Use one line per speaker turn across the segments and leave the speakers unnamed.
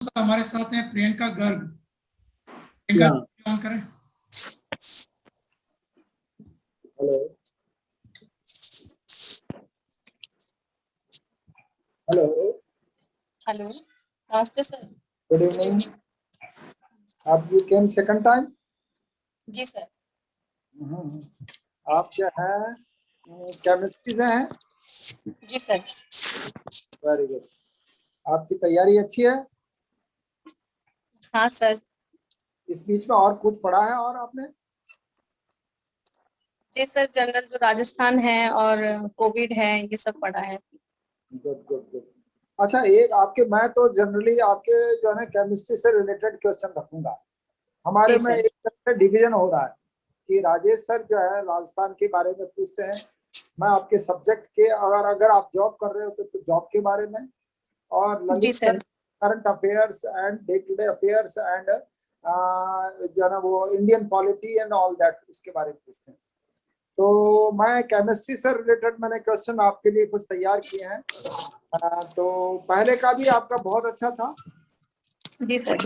हमारे साथ हैं प्रियंका गर्ग।
या
प्रियंका ऑन करें।
हेलो हेलो
हेलो, नमस्ते सर।
Good evening. आप यू केम सेकंड टाइम?
जी सर।
आप क्या है केमिस्ट्री से हैं?
जी सर।
Very good. आपकी तैयारी अच्छी है?
हाँ सर।
इस बीच में और कुछ पढ़ा है और आपने?
जी सर, जनरल जो राजस्थान है और कोविड है, ये सब पढ़ा है।
Good good good. अच्छा, एक आपके, मैं तो जनरली आपके जो है केमिस्ट्री से रिलेटेड क्वेश्चन रखूंगा। हमारे
जी
में
सर।
एक तरह से डिवीजन हो रहा है कि राजेश सर जो है राजस्थान के बारे में पूछते हैं, मैं आपके सब्जेक्ट के, अगर अगर आप जॉब कर रहे हो तो जॉब के बारे में, और
जी
Lalit sir
sir.
Current affairs and day to day affairs and जो है ना वो Indian polity and all that, उसके बारे में पूछते हैं। तो मैं केमिस्ट्री से रिलेटेड मैंने क्वेश्चन आपके लिए कुछ तैयार किए हैं। तो पहले का भी आपका बहुत अच्छा था।
जी सर।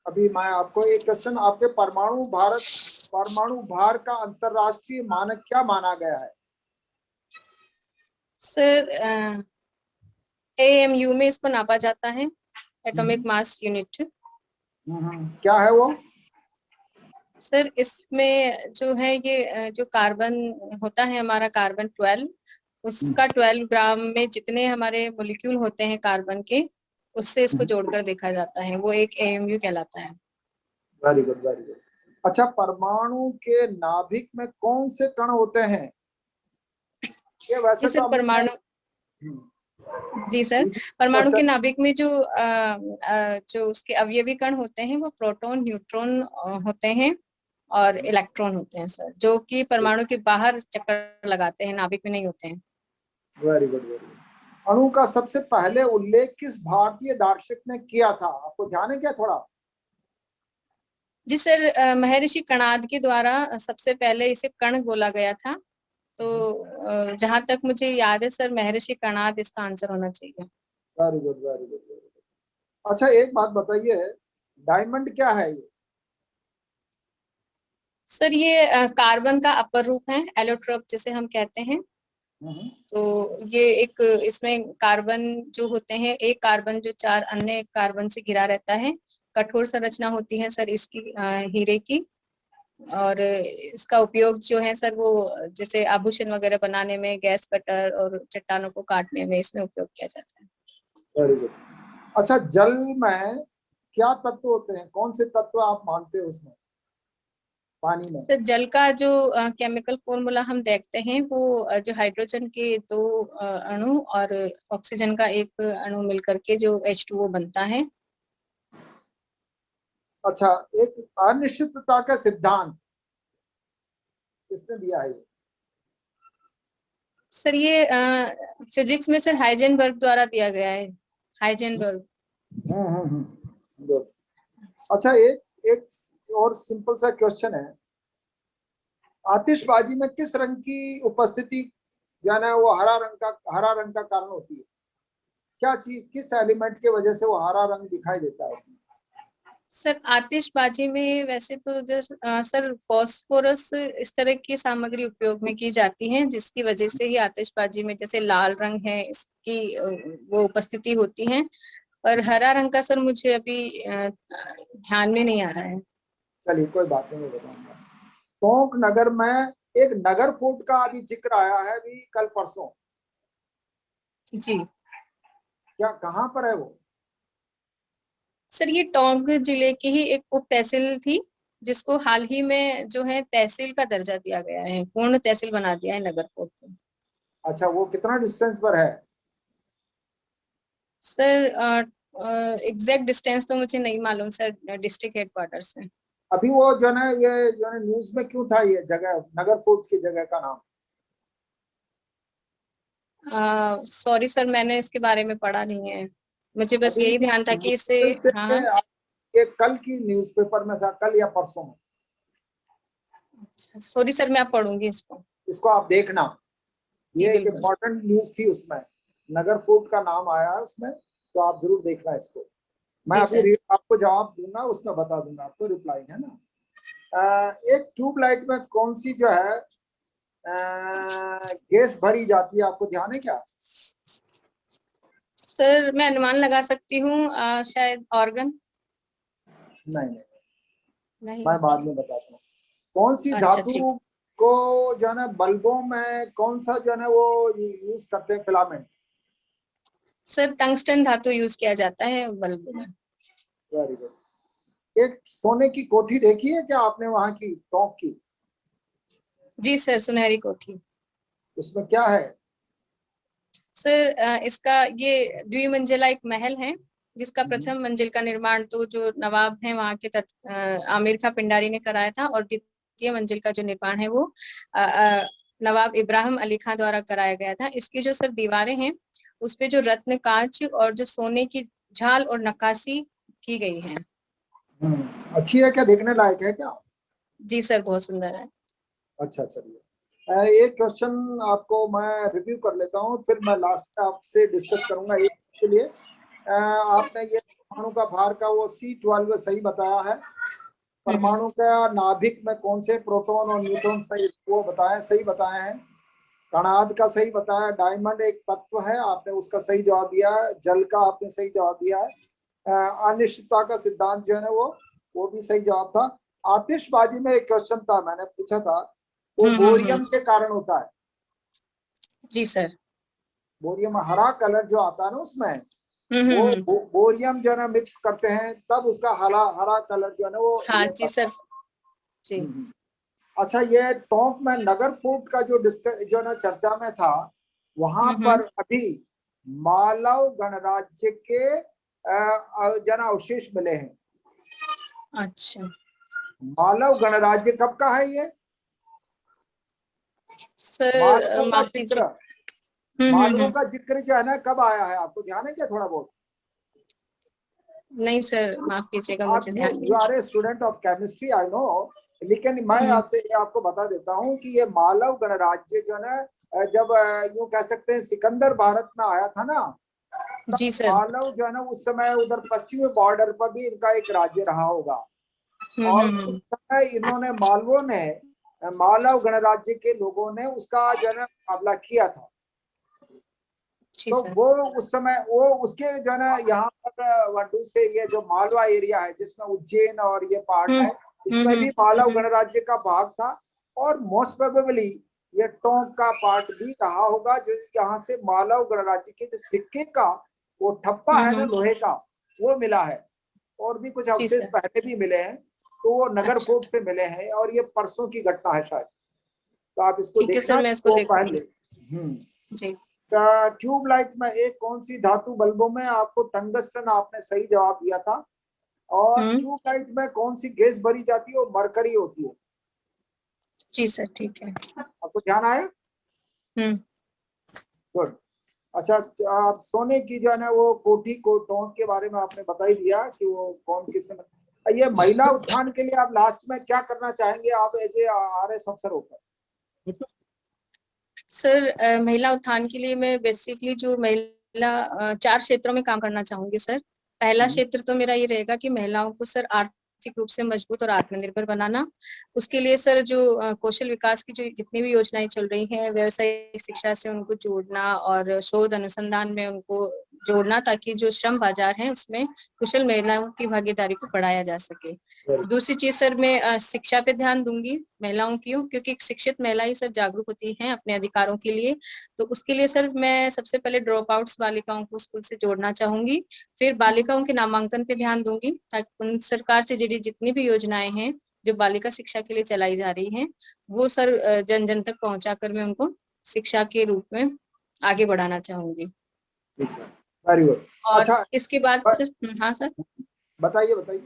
अभी मैं आपको एक क्वेश्चन, आपके परमाणु भार का अंतरराष्ट्रीय मानक क्या माना गया है?
सर, AMU में इसको नापा जाता है, एटॉमिक मास यूनिट।
क्या है वो?
सर, इसमें जो है ये जो कार्बन होता है हमारा, कार्बन 12, उसका 12 ग्राम में जितने हमारे मोलिक्यूल होते हैं कार्बन के, उससे इसको जोड़कर देखा जाता है। वो एक AMU कहलाता है।
Very good very good. अच्छा, परमाणु के नाभिक में कौन से कण होते हैं? ये वैसे
जी
तो
सर,
हमने
परमाणु। जी सर, परमाणु के
क्वेश्चन।
नाभिक में जो उसके अवयवी कण होते हैं वो प्रोटॉन, न्यूट्रॉन होते हैं और इलेक्ट्रॉन होते हैं सर, जो कि परमाणु के बाहर चक्कर लगाते हैं, नाभिक में नहीं होते हैं।
Very good very good. अणु का सबसे पहले उल्लेख किस भारतीय दार्शनिक ने किया था? आपको ध्यान है क्या थोड़ा?
जी सर, महर्षि कणाद के द्वारा सबसे पहले इसे कण बोला गया था। तो जहां तक मुझे याद है सर, महर्षि कणाद इसका आंसर होना चाहिए।
Very good very good very good. अच्छा, एक बात बताइए, डायमंड क्या है ये?
सर, ये कार्बन का अपर रूप है, एलोट्रोप जिसे हम कहते हैं। तो ये एक, इसमें कार्बन जो होते हैं, एक कार्बन जो 4 अन्य कार्बन से घिरा रहता है। कठोर संरचना होती है सर इसकी, हीरे की। और इसका उपयोग जो है सर, वो जैसे आभूषण वगैरह बनाने में, गैस कटर और चट्टानों को काटने में इसमें उपयोग किया जाता है।
Very good. अच्छा, जल में क्या तत्व होते हैं? कौन से तत्व आप मानते हो उसमें, पानी में?
सर, जल का जो केमिकल फॉर्मूला हम देखते हैं, वो जो हाइड्रोजन के 2 अणु और ऑक्सीजन का एक अणु मिलकर के जो H2O बनता है।
अच्छा, एक अनिश्चितता का सिद्धांत किसने दिया है ये?
सर, ये फिजिक्स में सर हाइजेनबर्ग द्वारा दिया गया है। हाइजेनबर्ग।
गुड। अच्छा, एक एक और सिंपल सा क्वेश्चन है, आतिशबाजी में किस रंग की उपस्थिति यानी वो हरा रंग का कारण होती है? क्या चीज, किस एलिमेंट की वजह से वो हरा रंग दिखाई देता है उसमें?
सर, आतिशबाजी में वैसे तो सर फॉस्फोरस इस तरह की सामग्री उपयोग में की जाती है, जिसकी वजह से ही आतिशबाजी में जैसे लाल रंग है इसकी वो उपस्थिति होती है। पर हरा रंग का सर मुझे अभी ध्यान में नहीं आ रहा है।
चलिए कोई बात नहीं, मैं बताऊंगा। टोंक नगर में एक नगर फूट का अभी जिक्र आया है अभी कल परसों,
जी
क्या कहाँ पर है वो?
सर, ये टोंक जिले की ही एक उप तहसील थी, जिसको हाल ही में जो है तहसील का दर्जा दिया गया है, पूर्ण तहसील बना दिया है नगर फोर्ट को।
अच्छा, वो कितना डिस्टेंस पर है?
सर, एग्जैक्ट डिस्टेंस तो मुझे नहीं मालूम सर, डिस्ट्रिक्ट हेडक्वार्टर से।
अभी वो जो है ये जो है न्यूज में क्यों था ये जगह, नगर फूट की जगह का नाम?
सॉरी सर, मैंने इसके बारे में पढ़ा नहीं है। मुझे बस
अभी
यही ध्यान था कि इसे।
मुश्किल से
हाँ।
ये कल की न्यूज़पेपर में था, कल या परसों में।
अच्छा, सॉरी सर, मैं अब पढ़ूंगी इसको।
इसको आप देखना,
जी
ये एक
बिल्कुल।
इम्पोर्टेंट न्यूज थी, उसमें नगर फूट का नाम आया है उसमें, तो आप जरूर देखना इसको। मैं
जी
अभी
सर।
आपको जवाब दूंगा, उसमें बता दूंगा आपको, रिप्लाई है ना। एक ट्यूबलाइट में कौन सी जो है गैस भरी जाती है, आपको ध्यान है क्या?
सर मैं अनुमान लगा सकती हूँ, शायद ऑर्गन।
नहीं नहीं,
नहीं।
मैं बाद में बताता हूँ। कौन सी
अच्छा
धातु
ठीक।
को जो है ना बल्बों में कौन सा जो है ना वो यूज करते हैं, फिलामेंट?
सर टंगस्टन धातु यूज किया जाता है बल्ब में।
Very good. एक सोने की कोठी देखी है क्या आपने, वहां की टोंक की?
जी सर, सुनहरी कोठी।
उसमें क्या है?
सर इसका ये द्विमंजिला एक महल है, जिसका प्रथम मंजिल का निर्माण तो जो नवाब है वहाँ के आमिर खां पिंडारी ने कराया था, और द्वितीय मंजिल का जो निर्माण है वो नवाब इब्राहिम अली खां द्वारा कराया गया था। इसकी जो सर दीवारें हैं उस पे जो रत्न कांच और जो सोने की झाल और नक्काशी की गई है।
अच्छी है क्या, देखने लायक है क्या?
जी सर, बहुत सुंदर है।
अच्छा चलिए, एक क्वेश्चन आपको मैं रिव्यू कर लेता हूँ, फिर मैं लास्ट में आपसे डिस्कस करूंगा एक के लिए। आपने ये परमाणु का भार का वो C12 सही बताया है। परमाणु का नाभिक में कौन से प्रोटॉन और न्यूट्रॉन सही, वो बताएं, सही बताए हैं। कणाद का सही बताया। डायमंड एक तत्व है, आपने उसका सही जवाब दिया है। जल का आपने सही जवाब दिया है। अनिश्चितता का सिद्धांत जो है ना वो भी सही जवाब था। आतिशबाजी में एक क्वेश्चन था, मैंने पूछा था, वो बोरियम के कारण होता है।
जी सर।
बोरियम हरा कलर जो आता है ना उसमें, वो
हम्म।
बोरियम जो है ना मिक्स करते हैं, तब उसका हरा हरा कलर जो है ना वो
हाँ
ये
जी सर। जी।
अच्छा, ये टोंक में नगर फूट का जो जो है ना चर्चा में था, वहां पर अभी मालव गणराज्य के जो है ना अवशेष मिले हैं।
अच्छा
मालव गणराज्य कब का है ये?
सर,
मालवों का
माफ कीजिए।
जिक्र, मालवों का जिक्र जो है ना कब आया है, आपको ध्यान है क्या थोड़ा बहुत?
नहीं सर, माफ कीजिएगा,
आप
मुझे ध्यान
यू
नहीं
are a student of chemistry, I know, लेकिन मैं
है।
आपसे ये आपको बता देता हूँ कि ये मालव गणराज्य जो है ना, जब यूं कह सकते हैं सिकंदर भारत में आया था ना,
जी
तब
सर।
मालव जो है ना उस समय उधर पश्चिमी बॉर्डर पर भी इनका एक राज्य रहा होगा। और उस
हम्म।
समय इन्होंने मालवों ने, मालव गणराज्य के लोगों ने उसका जो है ना मुकाबला किया था।
जी
तो
सर।
वो उस समय वो उसके जो है ना यहाँ पर वडू से ये जो मालवा एरिया है जिसमें उज्जैन और ये पार्ट है, इसमें भी मालव गणराज्य का भाग था। और मोस्ट प्रोबेबली ये टोंक का पार्ट भी रहा होगा, जो यहाँ से मालव गणराज्य के जो सिक्के का वो ठप्पा है ना लोहे का, वो मिला है। और भी कुछ
जी
अवशेष
सर।
पहले भी मिले हैं, तो वो नगर
अच्छा
कोट से मिले हैं, और ये परसों की घटना है शायद। तो आप इसको
ठीक है सर,
देखना
मैं
कि
इसको
वो
देखूंगी।
पहले।
जी।
ट्यूबलाइट में एक कौन सी धातु बल्बों में, आपको टंगस्टन आपने सही जवाब दिया था। और
हम्म।
ट्यूबलाइट में कौन सी गैस भरी जाती है, वो मरकरी होती है।
जी सर, ठीक है।
आपको ध्यान आया?
हम्म।
गुड। अच्छा, आप सोने की जो है ना वो कोठी को टोंक के बारे में आपने बता ही दिया कि वो कौन किसने। ये महिला उत्थान के लिए आप लास्ट में क्या करना चाहेंगे, आप एज ए RS अफसर होकर?
सर महिला उत्थान के लिए मैं बेसिकली जो महिला 4 क्षेत्रों में काम करना चाहूंगी सर। पहला क्षेत्र तो मेरा ये रहेगा कि महिलाओं को सर आर्थिक रूप से मजबूत और आत्मनिर्भर बनाना। उसके लिए सर जो कौशल विकास की जो जितनी भी योजनाएं चल रही हैं, व्यावसायिक शिक्षा से उनको जोड़ना और शोध अनुसंधान में उनको जोड़ना, ताकि जो श्रम बाजार है उसमें कुशल महिलाओं की भागीदारी को बढ़ाया जा सके। दूसरी चीज सर, मैं शिक्षा पे ध्यान दूंगी महिलाओं की, क्योंकि एक शिक्षित महिला ही सर जागरूक होती हैं अपने अधिकारों के लिए। तो उसके लिए सर मैं सबसे पहले ड्रॉप आउट्स बालिकाओं को स्कूल से जोड़ना चाहूंगी। फिर बालिकाओं के नामांकन पे ध्यान दूंगी, ताकि उन सरकार से जुड़ी जितनी भी योजनाएं हैं जो बालिका शिक्षा के लिए चलाई जा रही हैं, वो सर जन जन तक पहुंचाकर मैं उनको शिक्षा के रूप में आगे बढ़ाना चाहूंगी।
Very good.
और
अच्छा,
इसके बाद सर, हाँ सर,
बताइए बताइए।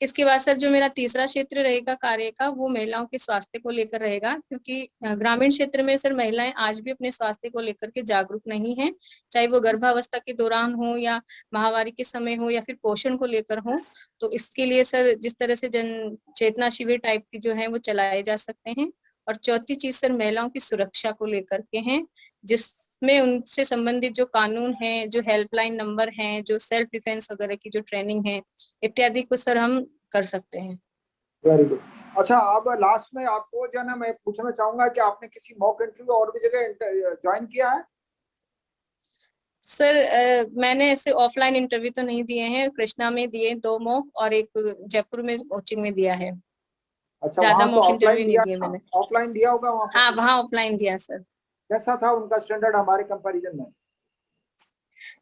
इसके बाद सर जो मेरा तीसरा क्षेत्र रहेगा कार्य का, वो महिलाओं के स्वास्थ्य को लेकर रहेगा, क्योंकि ग्रामीण क्षेत्र में सर महिलाएं आज भी अपने स्वास्थ्य को लेकर के जागरूक नहीं है, चाहे वो गर्भावस्था के दौरान हो या महामारी के समय हो या फिर पोषण को लेकर हो। तो इसके लिए सर जिस तरह से जन चेतना शिविर टाइप की जो है वो चलाए जा सकते हैं। और चौथी चीज सर महिलाओं की सुरक्षा को लेकर के हैं, जिस उसमें उनसे संबंधित जो कानून है, जो हेल्पलाइन नंबर हैं, जो सेल्फ डिफेंस वगैरह की जो ट्रेनिंग है इत्यादि को सर हम कर सकते हैं।
Very good. अच्छा, अब लास्ट में आपको जो है ना मैं पूछना चाहूंगा कि आपने किसी मॉक इंटरव्यू और भी जगह ज्वाइन किया है?
सर मैंने ऐसे ऑफलाइन इंटरव्यू तो नहीं दिए हैं, कृष्णा में दिए 2 मॉक और एक जयपुर में कोचिंग में दिया है।
अच्छा,
ज्यादा
वहां तो
मॉक
ऑफलाइन
इंटरव्यू नहीं
दिया
दिए
था,
मैंने।
ऑफलाइन दिया होगा वहां पर
हाँ,
भी।
वहाँ ऑफलाइन दिया सर।
कैसा था उनका स्टैंडर्ड हमारे कंपैरिजन में?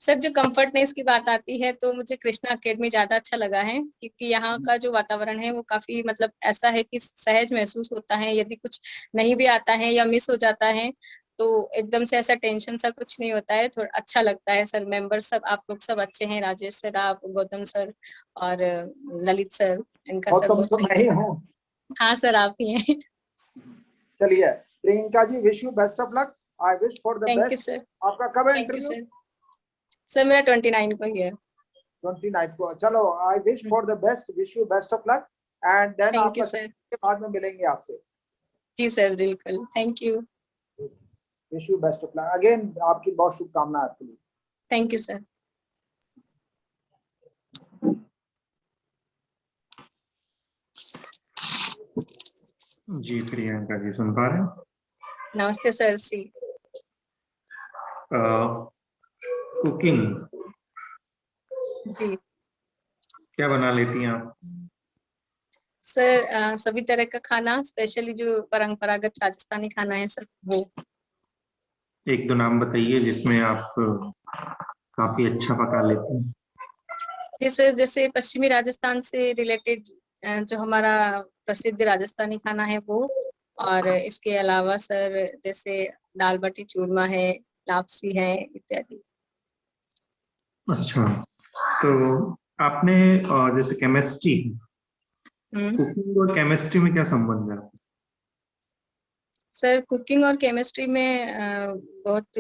सर जो कंफर्टनेस की बात आती है तो मुझे कृष्णा अकेडमी ज्यादा अच्छा लगा है, क्योंकि यहाँ का जो वातावरण है वो काफी मतलब ऐसा है कि सहज महसूस होता है। यदि कुछ नहीं भी आता है या मिस हो जाता है तो एकदम से ऐसा टेंशन सा कुछ नहीं होता है, थोड़ा अच्छा लगता है। सर मेंबर सब आप लोग सब अच्छे हैं, राजेश सर, आप, गौतम सर और ललित सर, इनका
और
सब
तुम
बहुत
तो
सही
मैं ही
रहता है।
हूँ।
हाँ सर, आप ही हैं।
चलिए Priyanka ji, wish you best of luck, I wish for the
thank you
best.
Sir.
आपका कब है
thank you
interview?
Sir. Sir मेरा 29 को ही है।
29 को। चलो, I wish for the best, wish you best of luck, and then
thank you
आपका
सर।
के बाद में मिलेंगे आपसे।
जी सर, बिल्कुल, thank you.
Wish you best of luck again, आपकी बहुत शुभकामनाएं आपके लिए।
Thank you sir.
जी प्रियंका जी, सुन पा रहे हैं?
नमस्ते सर सी।
कुकिंग
जी
क्या बना लेती हैं आप?
सर, सभी तरह का खाना, स्पेशली जो परंपरागत राजस्थानी खाना है सर वो।
एक दो नाम बताइए जिसमें आप काफी अच्छा पका लेती हैं।
जी सर, जैसे पश्चिमी राजस्थान से रिलेटेड जो हमारा प्रसिद्ध राजस्थानी खाना है वो, और इसके अलावा सर जैसे दाल बाटी चूरमा है, लापसी है इत्यादि।
अच्छा, तो आपने जैसे केमिस्ट्री,
हम्म।
कुकिंग और केमिस्ट्री में क्या संबंध है?
सर कुकिंग और केमिस्ट्री में बहुत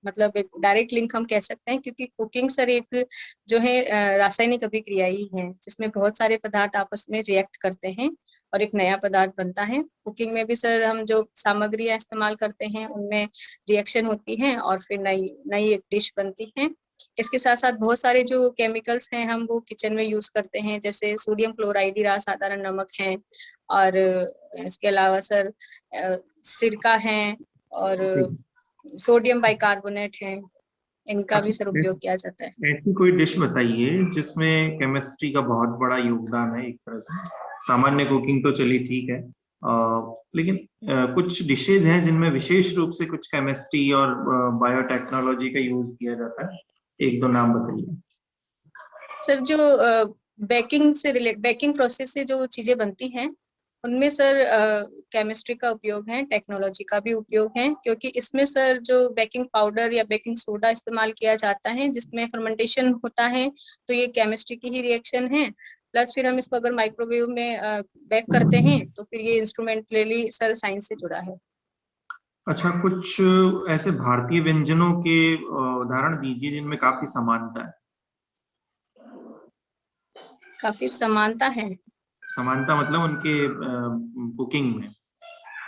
मतलब एक डायरेक्ट लिंक हम कह सकते हैं, क्योंकि कुकिंग सर एक जो है रासायनिक अभिक्रिया ही है, जिसमें बहुत सारे पदार्थ आपस में रिएक्ट करते हैं और एक नया पदार्थ बनता है। कुकिंग में भी सर हम जो सामग्रियां इस्तेमाल करते हैं उनमें रिएक्शन होती है और फिर नई नई एक डिश बनती है। इसके साथ साथ बहुत सारे जो केमिकल्स हैं हम वो किचन में यूज करते हैं, जैसे सोडियम क्लोराइड हीरा साधारण नमक है, और इसके अलावा सर सिरका है, और सोडियम बाइकार्बोनेट है, इनका भी सर
अच्छा,
उपयोग किया जाता है।
ऐसी कोई डिश बताइए जिसमें केमिस्ट्री का बहुत बड़ा योगदान है। एक तरह से सामान्य कुकिंग तो चली ठीक है, लेकिन कुछ डिशेज हैं जिनमें विशेष रूप से कुछ केमिस्ट्री और बायोटेक्नोलॉजी का यूज किया जाता है। एक दो नाम बताइए।
सर जो बेकिंग प्रोसेस से जो चीजें बनती हैं उनमें सर केमिस्ट्री का उपयोग है, टेक्नोलॉजी का भी उपयोग है, क्योंकि इसमें सर जो बेकिंग पाउडर या बेकिंग सोडा इस्तेमाल किया जाता है जिसमें फर्मेंटेशन होता है, तो ये केमिस्ट्री की ही रिएक्शन है। प्लस फिर हम इसको अगर माइक्रोवेव में बेक करते हैं तो फिर ये इंस्ट्रूमेंटली सर साइंस से जुड़ा है।
अच्छा, कुछ ऐसे भारतीय व्यंजनों के उदाहरण दीजिए जिनमें काफी समानता है।
काफी समानता है।
समानता मतलब उनके कुकिंग में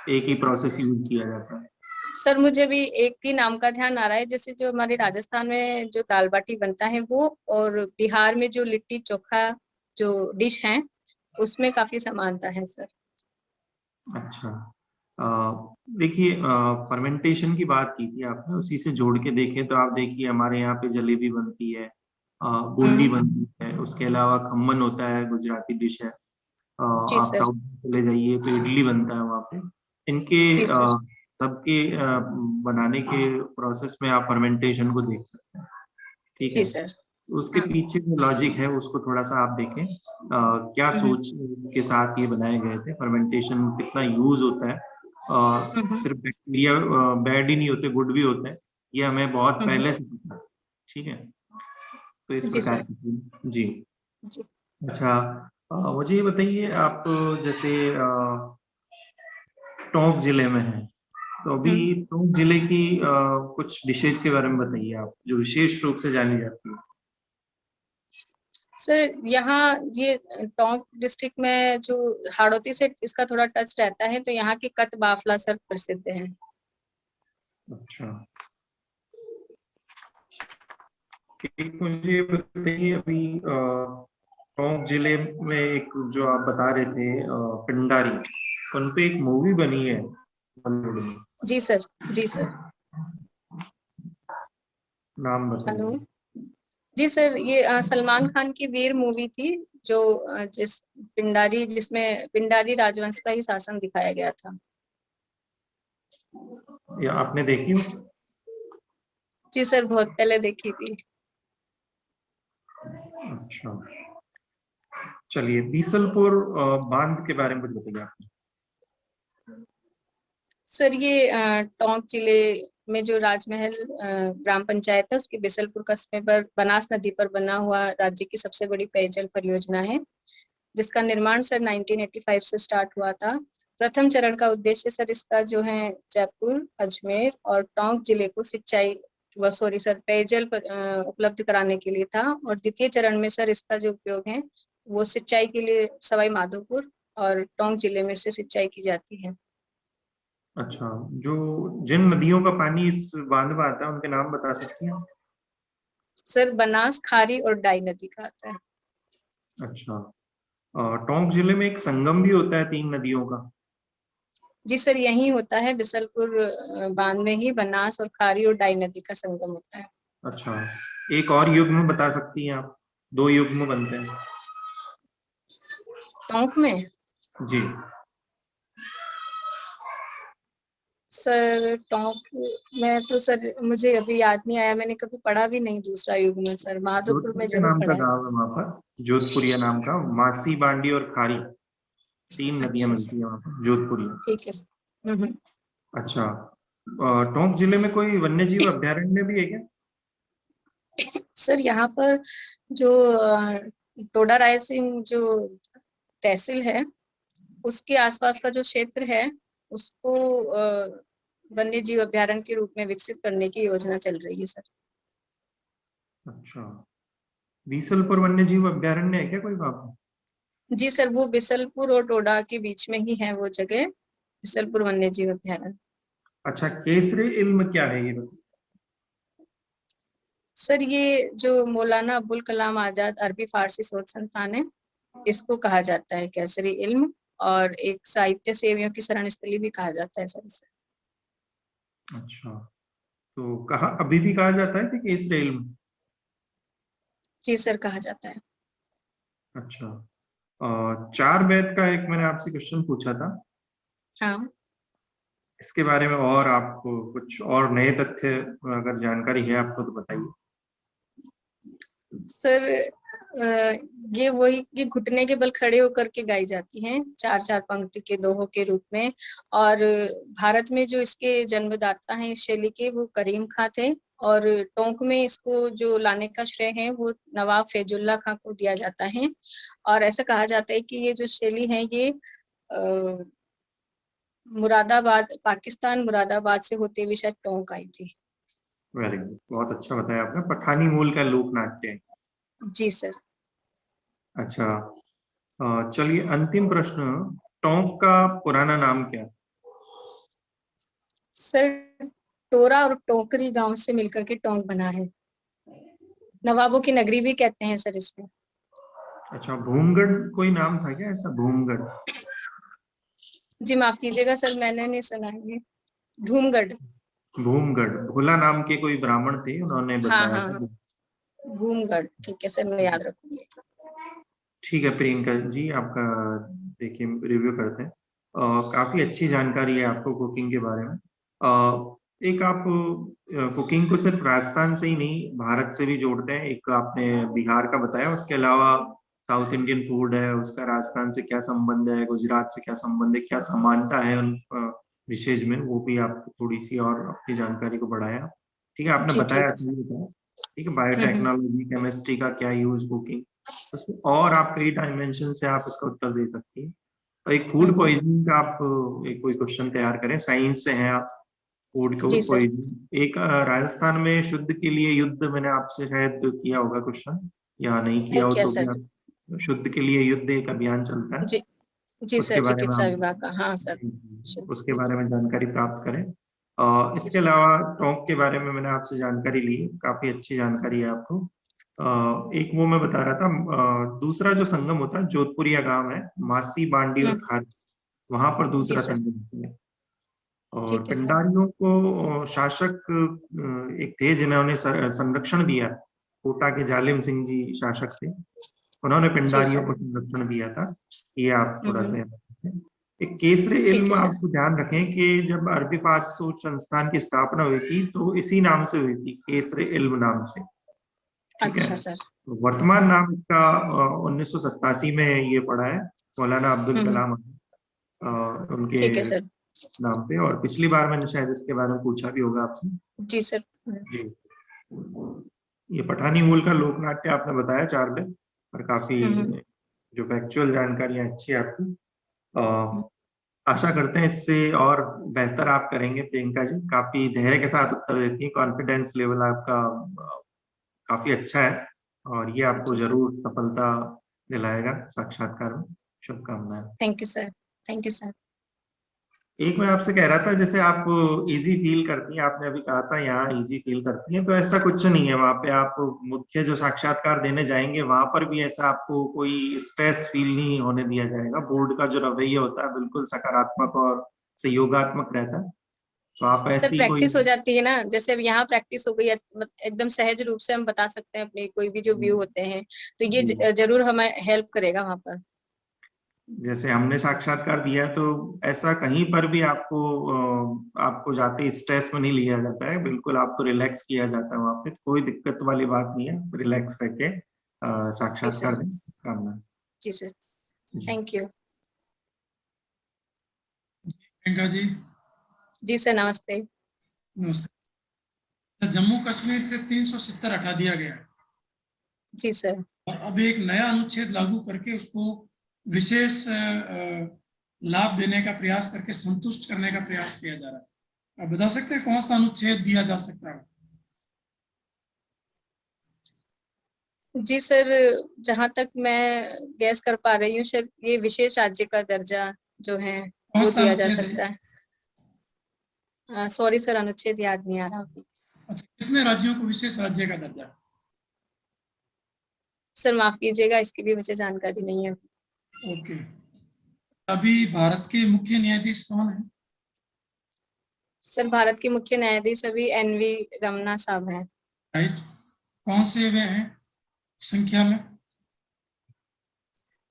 एक ही प्रोसेस यूज किया जाता है।
सर मुझे भी एक ही नाम का ध्यान आ रहा है, जैसे जो हमारे राजस्थान में जो दाल बाटी बनता है वो, और बिहार में जो लिट्टी चोखा जो डिश है उसमें काफी समानता है सर।
अच्छा, अ, देखिए, फर्मेंटेशन की बात की थी आपने, उसी से जोड़ के देखें तो आप देखिए हमारे यहाँ पे जलेबी बनती है, बूंदी
हम्म।
बनती है, उसके अलावा खम्मन होता है, गुजराती डिश है।
जी
आप
सर।
साउथ चले जाइए तो इडली बनता है वहाँ पे। इनके
जी सर।
सबके बनाने के प्रोसेस में आप फर्मेंटेशन को देख सकते हैं। ठीक
जी
है,
सर।
उसके
हाँ।
पीछे जो लॉजिक है उसको थोड़ा सा आप देखें, क्या
हम्म।
सोच के साथ ये बनाए गए थे, फर्मेंटेशन कितना यूज होता है।
हम्म।
सिर्फ बैक्टीरिया बैड ही नहीं होते, गुड भी होते हैं, ये हमें बहुत
हम्म।
पहले से पता है। ठीक है, तो इस
जी
प्रकार
सर।
की चीज़। जी।
जी।
अच्छा, मुझे ये बताइए, आप जैसे टोंक जिले में है, तो अभी
हम्म।
टोंक जिले की कुछ डिशेज के बारे में बताइए आप, जो विशेष रूप से जानी जाती है।
सर यहाँ ये टोंक डिस्ट्रिक्ट में जो हाड़ौती से इसका थोड़ा टच रहता है, तो यहाँ की कत बाफला सर प्रसिद्ध है।
अच्छा, एक मुझे बताइए, अभी टोंक जिले में एक जो आप बता रहे थे पिंडारी, उन पे एक मूवी बनी है बॉलीवुड में,
जी सर। जी सर।
नाम
हेलो।
बताइए।
जी सर, ये सलमान खान की वीर मूवी थी, जो जिस पिंडारी, जिसमें पिंडारी राजवंश का ही शासन दिखाया गया था।
ये आपने देखी हो?
जी सर, बहुत पहले देखी थी।
अच्छा, चलिए बीसलपुर बांध के बारे में कुछ बताइए आप।
सर ये टोंक जिले में जो राजमहल ग्राम पंचायत है, उसके बिसलपुर कस्बे पर बनास नदी पर बना हुआ राज्य की सबसे बड़ी पेयजल परियोजना है, जिसका निर्माण सर 1985 से स्टार्ट हुआ था। प्रथम चरण का उद्देश्य सर इसका जो है जयपुर, अजमेर और टोंक जिले को पेयजल उपलब्ध कराने के लिए था। और द्वितीय चरण में सर इसका जो उपयोग है वो सिंचाई के लिए सवाई माधोपुर और टोंक जिले में से सिंचाई की जाती है।
अच्छा, जो जिन नदियों का पानी इस बांध में आता है उनके नाम बता सकती हैं?
सर बनास, खारी और डाई नदी का आता है।
अच्छा, टोंक जिले में एक संगम भी होता है 3 नदियों का।
जी सर, यही होता है बिसलपुर बांध में ही बनास और खारी और डाई नदी का संगम होता है।
अच्छा, एक और युग्म बता सकती हैं आप? 2 युग्म बनते हैं।
टोंक में
जी।
सर, टोंक में तो सर मुझे अभी याद नहीं आया, मैंने कभी पढ़ा भी नहीं दूसरा युग्म सर, माधोपुर में
जोधपुरिया
जरूर
नाम का
पढ़ा है।
गांव है वहां पर, जोधपुरिया नाम का, मासी, बांडी और खारी 3 नदियां
अच्छा सर,
मिलती है वहां पर, जोधपुरिया।
ठीक है सर।
अच्छा, टोंक जिले में कोई वन्य जीव अभयारण्य भी है क्या?
सर यहाँ पर जो टोडा रायसिंह जो तहसील है, उसके आसपास का जो क्षेत्र है उसको वन्य जीव अभयारण्य के रूप में विकसित करने की योजना चल रही है सर।
अच्छा, बीसलपुर वन्य जीव अभयारण्य है क्या कोई वहां पर?
जी सर, वो बिसलपुर और टोडा के बीच में ही है वो जगह, बिसलपुर वन्य जीव अभयारण्य।
अच्छा, केसरी इल्म क्या है ये बताइए?
सर ये जो मौलाना अबुल कलाम आजाद अरबी फारसी शोध संस्थान है, इसको कहा जाता है केसरी इल्म, और एक साहित्य सेवियों की शरण स्थली भी कहा जाता है सर इसे।
अच्छा, तो कहा अभी भी कहा जाता है कि केसरी इल्म?
जी सर, कहा जाता है।
अच्छा, चार वेद का एक मैंने आपसे क्वेश्चन पूछा था,
हाँ
इसके बारे में और आपको कुछ और नए तथ्य अगर जानकारी है आपको तो बताइए।
सर, ये वही कि घुटने के बल खड़े होकर के गाई जाती हैं, 4-4 पंक्ति के दोहों के रूप में। और भारत में जो इसके जन्मदाता हैं इस शैली के, वो करीम खां थे। और टोंक में इसको जो लाने का श्रेय है वो नवाब फैजुल्ला खां को दिया जाता है। और ऐसा कहा जाता है कि ये जो शैली है ये मुरादाबाद, पाकिस्तान मुरादाबाद से होते हुए शायद टोंक आई थी।
वेरी गुड, बहुत अच्छा बताया आपने, पठानी मूल का लोक नाट्य है।
जी सर।
अच्छा, चलिए अंतिम प्रश्न, टोंक का पुराना नाम क्या है?
सर, टोरा और टोकरी गांव से मिलकर के टोंक बना है, नवाबों की नगरी भी कहते हैं सर इसको।
अच्छा, भूमगढ़ कोई नाम था क्या ऐसा, भूमगढ़?
जी माफ कीजिएगा सर, मैंने नहीं सुना है ये। धूमगढ़।
भूमगढ़, भोला नाम के कोई ब्राह्मण थे, उन्होंने
हाँ
बताया
हाँ हाँ,
था।
भूमगढ़, ठीक है सर, मैं याद रखूंगी।
ठीक है प्रियंका जी, आपका देखिए रिव्यू करते हैं। काफी अच्छी जानकारी है आपको कुकिंग के बारे में। एक आप कुकिंग को सिर्फ राजस्थान से ही नहीं भारत से भी जोड़ते हैं, एक आपने बिहार का बताया, उसके अलावा साउथ इंडियन फूड है, उसका राजस्थान से क्या संबंध है, गुजरात से क्या संबंध है, क्या समानता है उन विशेष में, वो भी आप थोड़ी सी और अपनी जानकारी को बढ़ाया। ठीक है, आपने
जी
बताया,
ठीक है
सही
सर।
बताया। ठीक है,
हम्म।
बायोटेक्नोलॉजी, केमिस्ट्री का क्या यूज कुकिंग, उसमें और आप कई डायमेंशन से आप इसका उत्तर दे सकती हैं। और एक फूड
हम्म।
पॉइजनिंग का आप एक कोई क्वेश्चन तैयार करें, साइंस से हैं आप, फूड को
जी सर।
पॉइजनिंग। एक राजस्थान में शुद्ध के लिए युद्ध, मैंने आपसे शायद किया होगा क्वेश्चन, या नहीं किया
नहीं
हो
किया
तो भी
सर।
आप, शुद्ध के लिए युद्ध एक अभियान चलता है,
जी। जी सर,
उसके बारे में
चिकित्सा
हम,
विभाग का, हाँ सर। शुद्ध
उसके
के
बारे
लिए।
में जानकारी प्राप्त करें।
जी
इसके
सर।
अलावा टोंक के बारे में मैंने आपसे जानकारी ली, काफी अच्छी जानकारी है आपको। एक वो मैं बता रहा था, दूसरा जो संगम होता है जोधपुरिया गांव है, मासी बांडी और खार, वहां पर
जी
दूसरा
सर।
संगम होता है। और
ठीक है सर।
पिंडारियों को शासक एक थे जिन्होंने संरक्षण दिया, कोटा के जालिम सिंह जी शासक थे, उन्होंने
जी
पिंडारियों
सर।
को संरक्षण दिया था। ये आप थोड़ा सा
हम्म।
याद रखें। एक केसरे
ठीक
इल्म
है सर।
आपको ध्यान रखें कि जब अरबी फारसी सोच संस्थान की स्थापना हुई थी तो इसी नाम से हुई थी, केसरे इल्म नाम से। ठीक है,
अच्छा सर।
तो वर्तमान नाम इसका 1987 में ये पड़ा है, मौलाना अब्दुल
हम्म।
कलाम उनके
ठीक है सर।
नाम पे। और पिछली बार मैंने शायद इसके बारे में पूछा भी होगा आपसे।
जी सर।
जी, ये पठानी मूल का लोक नाट्य आपने बताया 4 में, और काफी
हम्म।
जो फैक्चुअल जानकारी अच्छी है आपकी।
हम्म।
आशा करते हैं इससे और बेहतर आप करेंगे प्रियंका जी, काफी धैर्य के साथ उत्तर देती है, कॉन्फिडेंस लेवल आपका काफी अच्छा है, और ये आपको
जी सर।
जरूर सफलता दिलाएगा साक्षात्कार में। शुभकामनाएं।
Thank you sir. Thank you sir.
एक मैं आपसे कह रहा था, जैसे आप इजी फील करती हैं, आपने अभी कहा था यहाँ इजी फील करती हैं, तो ऐसा कुछ नहीं है। वहाँ पे आप मुख्य जो साक्षात्कार देने जाएंगे वहां पर भी ऐसा आपको कोई स्ट्रेस फील नहीं होने दिया जाएगा। बोर्ड का जो रवैया होता है बिल्कुल सकारात्मक और सहयोगात्मक रहता है, तो आप
सर
ऐसी कोई।
प्रैक्टिस हो जाती है ना, जैसे अब यहाँ प्रैक्टिस हो गई है, एकदम सहज रूप से हम बता सकते हैं अपने कोई भी जो व्यू होते हैं, तो ये
जी,
जरूर हमें हेल्प करेगा वहां पर।
जैसे हमने साक्षात्कार दिया तो ऐसा कहीं पर भी आपको जाते स्ट्रेस में नहीं लिया जाता है, बिल्कुल आपको रिलैक्स किया जाता है। वहाँ पे कोई दिक्कत वाली बात नहीं है, रिलैक्स करके
जी
साक्षात्कार
सर।
दें। कामना।
जी सर।
जी।
Thank you.
प्रियंका जी
जी सर, नमस्ते।
नमस्कार। जम्मू कश्मीर से 370 हटा दिया गया है
जी सर।
और अब एक नया अनुच्छेद लागू करके उसको विशेष लाभ देने का प्रयास करके संतुष्ट करने का प्रयास किया जा रहा है। आप बता सकते हैं कौन सा अनुच्छेद दिया जा सकता है?
जी सर, जहां तक मैं गैस कर पा रही हूँ, शायद ये विशेष राज्य का दर्जा जो है
कौन
वो
सा
दिया जा
अनुच्छेद है?
सकता है। सॉरी सर, अनुच्छेद याद नहीं आ रहा अभी।
अच्छा, कितने राज्यों को विशेष राज्य का दर्जा?
सर माफ कीजिएगा, इसकी भी मुझे जानकारी नहीं है।
ओके। अभी भारत के मुख्य न्यायाधीश कौन है?
सर भारत के मुख्य न्यायाधीश अभी NV रमन्ना साहब हैं।
राइट। कौन से वे हैं संख्या में?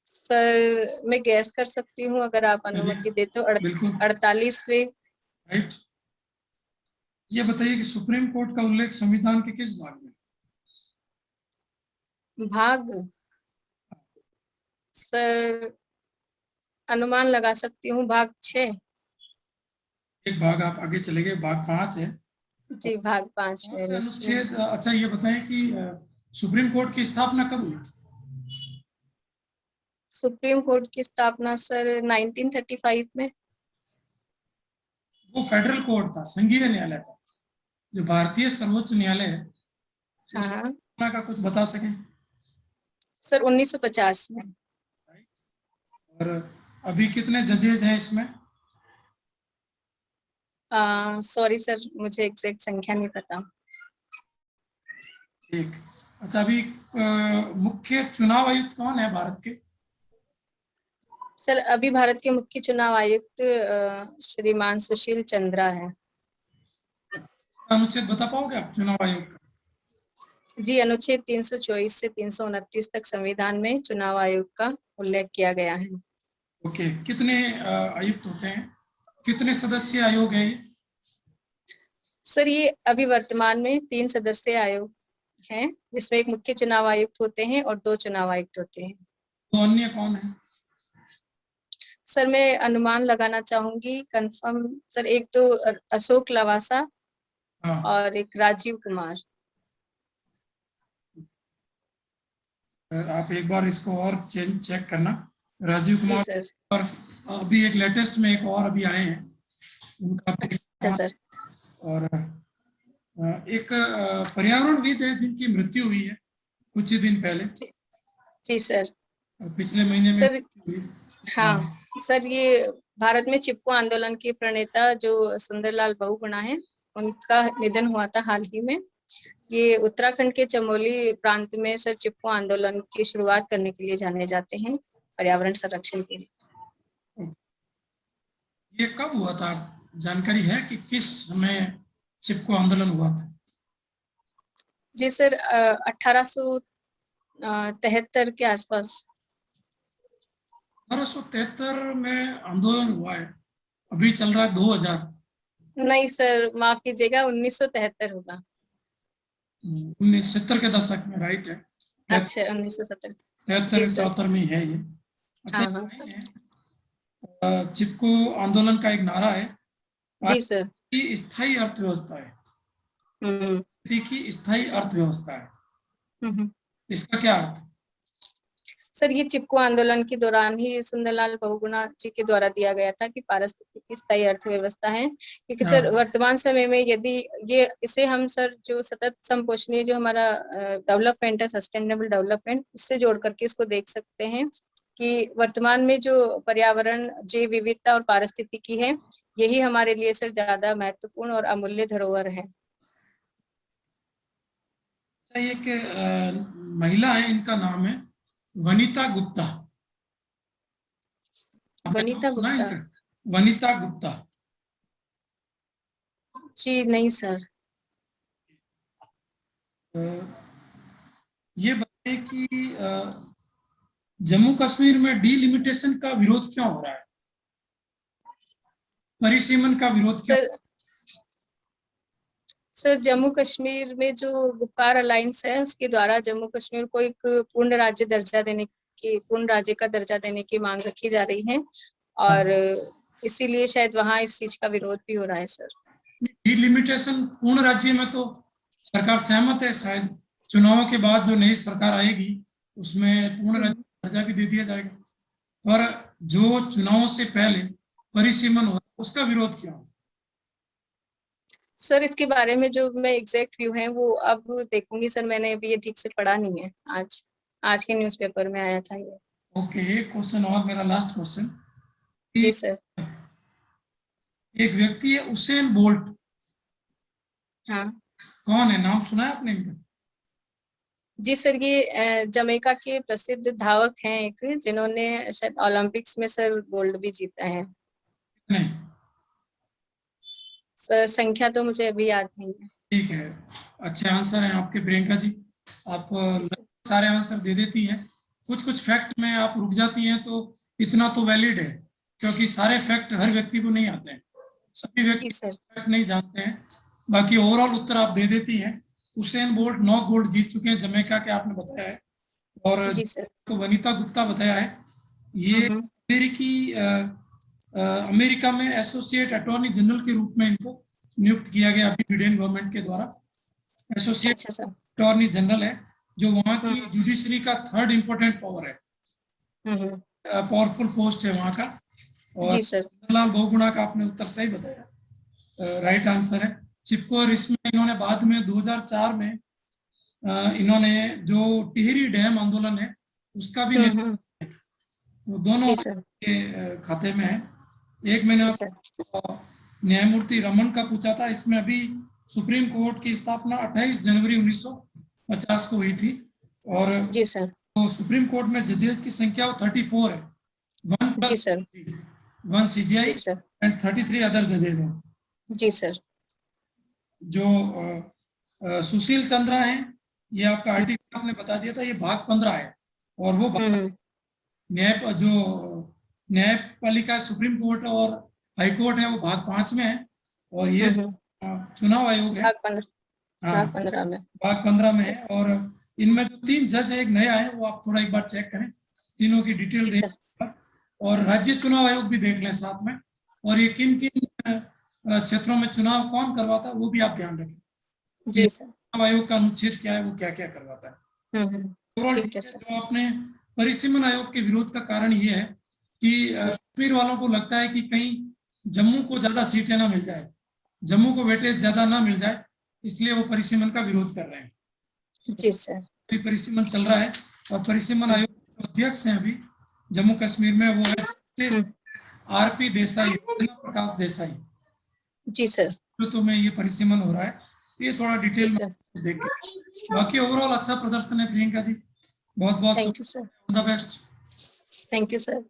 सर मैं गैस कर सकती हूँ, अगर आप
चलिए,
अनुमति दे तो
बिल्कुल।
48वें।
राइट। ये बताइए कि सुप्रीम कोर्ट का उल्लेख संविधान के किस भाग में?
भाग। सर अनुमान लगा सकती हूँ, भाग 6।
एक भाग आप आगे चले गए, भाग 5 है।
जी, भाग 5
कौन
में
से
अनुच्छेद।
अनुच्छेद? अच्छा, ये बताएं कि सुप्रीम कोर्ट की स्थापना कब हुई थी?
सुप्रीम कोर्ट की स्थापना सर 1935 में।
वो फेडरल कोर्ट था, संघीय न्यायालय था। जो भारतीय सर्वोच्च न्यायालय है, उस
हाँ
स्थापना का कुछ बता सकें?
सर, 1950 में।
और अभी कितने जजेज हैं इसमें?
सॉरी सर, मुझे एग्जैक्ट संख्या नहीं पता।
ठीक। अच्छा, अभी मुख्य चुनाव आयुक्त कौन है भारत के?
सर अभी भारत के मुख्य चुनाव आयुक्त श्रीमान सुशील चंद्रा है।
अनुच्छेद बता पाओगे आप चुनाव आयोग का?
जी, अनुच्छेद 324 से 329 तक संविधान में चुनाव आयोग का उल्लेख किया गया है।
ओके। कितने आयुक्त होते हैं? कितने सदस्यीय आयोग है ये?
सर ये अभी वर्तमान में 3 सदस्यीय आयोग हैं, जिसमें एक मुख्य चुनाव आयुक्त होते हैं और 2 चुनाव आयुक्त होते हैं।
तो अन्य कौन है?
सर मैं अनुमान लगाना चाहूंगी, कंफर्म सर, एक तो अशोक लवासा
हाँ।
और एक राजीव कुमार।
आप एक बार इसको और चेक करना। राजीव
जी
कुमार।
सर।
और अभी एक लेटेस्ट में एक और अभी आए हैं, उनका
अच्छा सर।
और एक पर्यावरणविद है जिनकी मृत्यु हुई है कुछ ही दिन पहले,
जी सर।
और पिछले महीने में
सर
हुई।
हाँ सर, ये भारत में चिपको आंदोलन के प्रणेता जो सुंदरलाल बहुगुणा है, उनका निधन हुआ था हाल ही में। ये उत्तराखंड के चमोली प्रांत में सर चिपको आंदोलन की शुरुआत करने के लिए जाने जाते हैं पर्यावरण संरक्षण के लिए।
ये कब हुआ था, जानकारी है कि किस समय चिपको आंदोलन हुआ था?
जी सर 1873 के आसपास।
1873 में आंदोलन हुआ है, अभी चल रहा है 2000।
नहीं सर, माफ कीजिएगा, 1973 होगा।
1970 के दशक में, राइट है।
अच्छा 1970।
73
जी सर।
74 में है ये। अच्छा,
हाँ सर।
चिपको आंदोलन का एक नारा है,
जी सर।
की स्थायी अर्थव्यवस्था है, की स्थायी अर्थव्यवस्था है, इसका क्या अर्थ?
सर ये चिपको आंदोलन के दौरान ही सुंदरलाल बहुगुणा जी के द्वारा दिया गया था कि पारिस्थितिकी स्थायी अर्थव्यवस्था है, क्योंकि सर वर्तमान समय में यदि ये इसे हम सर जो सतत समपोषणीय जो हमारा डेवलपमेंट है, सस्टेनेबल डेवलपमेंट, उससे जोड़ करके इसको देख सकते हैं कि वर्तमान में जो पर्यावरण, जैव विविधता और पारिस्थितिकी है, यही हमारे लिए सर ज्यादा महत्वपूर्ण और अमूल्य धरोहर है।
एक महिला है, इनका नाम है वनिता गुप्ता।
वनिता गुप्ता?
वनिता गुप्ता
जी नहीं सर।
ये बताइए कि जम्मू कश्मीर में डीलिमिटेशन का विरोध क्यों हो रहा है, परिसीमन का विरोध क्यों?
सर जम्मू कश्मीर में जो गुपकार अलायंस है, उसके द्वारा जम्मू कश्मीर को एक पूर्ण राज्य का दर्जा देने की मांग रखी जा रही है, और इसीलिए शायद वहाँ इस चीज का विरोध भी हो रहा है सर।
डीलिमिटेशन पूर्ण राज्य में तो सरकार सहमत है, शायद चुनावों के बाद जो नई सरकार आएगी उसमें पूर्ण राज्य दर्जा भी दे दिया जाएगा, पर जो चुनावों से पहले परिसीमन हुआ उसका विरोध क्यों?
सर इसके बारे में जो मैं एग्जैक्ट व्यू है वो अब देखूंगी सर, मैंने अभी ये ठीक से पढ़ा नहीं है, आज के न्यूज़पेपर में आया था ये।
ओके, एक क्वेश्चन और, मेरा लास्ट क्वेश्चन।
जी सर।
एक व्यक्ति है उसेन बोल्ट।
हाँ।
कौन है, नाम सुना है आपने इनका?
जी सर, ये जमैका के प्रसिद्ध धावक हैं एक, जिन्होंने शायद ओलंपिक्स में सर गोल्ड भी जीता है।
नहीं
सर संख्या तो मुझे अभी याद नहीं है।
ठीक है, अच्छे आंसर हैं आपके प्रियंका जी, आप सारे आंसर दे देती हैं। कुछ कुछ फैक्ट में आप रुक जाती हैं, तो इतना तो वैलिड है, क्योंकि सारे फैक्ट हर व्यक्ति को नहीं आते हैं, सभी व्यक्ति फैक्ट नहीं जानते हैं। बाकी ओवरऑल उत्तर आप दे देती हैं। उसेन बोल्ट 9 गोल्ड जीत चुके हैं जमैका के, आपने बताया है। और तो वनिता गुप्ता बताया है, ये अमेरिका में एसोसिएट अटॉर्नी जनरल के रूप में इनको नियुक्त किया गया अभी बिडेन गवर्नमेंट के द्वारा। एसोसिएट अटॉर्नी जनरल है, जो वहाँ की जुडिशरी का 3rd इंपोर्टेंट पावर है, पावरफुल पोस्ट है वहाँ का। और सुंदरलाल बहुगुणा का आपने उत्तर सही बताया, राइट आंसर है। चिपको और इसमें इन्होंने बाद में 2004 में इन्होंने जो टिहरी डैम आंदोलन है उसका भी तो दोनों के खाते में है। एक मैंने न्यायमूर्ति रमन का पूछा था, इसमें अभी सुप्रीम कोर्ट की स्थापना 28 जनवरी 1950 को हुई थी, और तो सुप्रीम कोर्ट में जजेस की संख्या 34 है, 1 CJI एंड 33 अदर जजेस हैं।
जी सर। जो
सुशील चंद्रा हैं, ये आपका आर्टिकल आपने बता दिया था, ये भाग 15 है, और वो न्यायपालिका सुप्रीम कोर्ट और हाई कोर्ट है वो भाग 5 में है, और ये चुनाव आयोग है भाग 15 में है। और इनमें जो 3 जज है, एक नया है, वो आप थोड़ा एक बार चेक करें, तीनों की डिटेल देख, और राज्य चुनाव आयोग भी देख लें साथ में, और ये किन किन क्षेत्रों में चुनाव कौन करवाता है वो भी आप ध्यान रखें। जी सर। चुनाव आयोग का अनुच्छेद क्या है, वो क्या क्या करवाता है। ठीक है सर। जो अपने परिसीमन आयोग के विरोध का कारण ये है कि कश्मीर वालों को लगता है कि कहीं जम्मू को ज्यादा सीटें ना मिल जाए, जम्मू को वेटेज ज्यादा ना मिल जाए, इसलिए वो परिसीमन का विरोध कर रहे हैं।
जी सर।
परिसीमन चल रहा है, और परिसीमन आयोग के अध्यक्ष हैं अभी जम्मू कश्मीर में, वो है RP देसाई, प्रकाश देसाई।
जी सर।
तो में ये परिसीमन हो रहा है, ये थोड़ा डिटेल में देख के। बाकी ओवरऑल अच्छा प्रदर्शन है प्रियंका जी, बहुत बहुत
thank you sir,
all the best.
Thank you sir.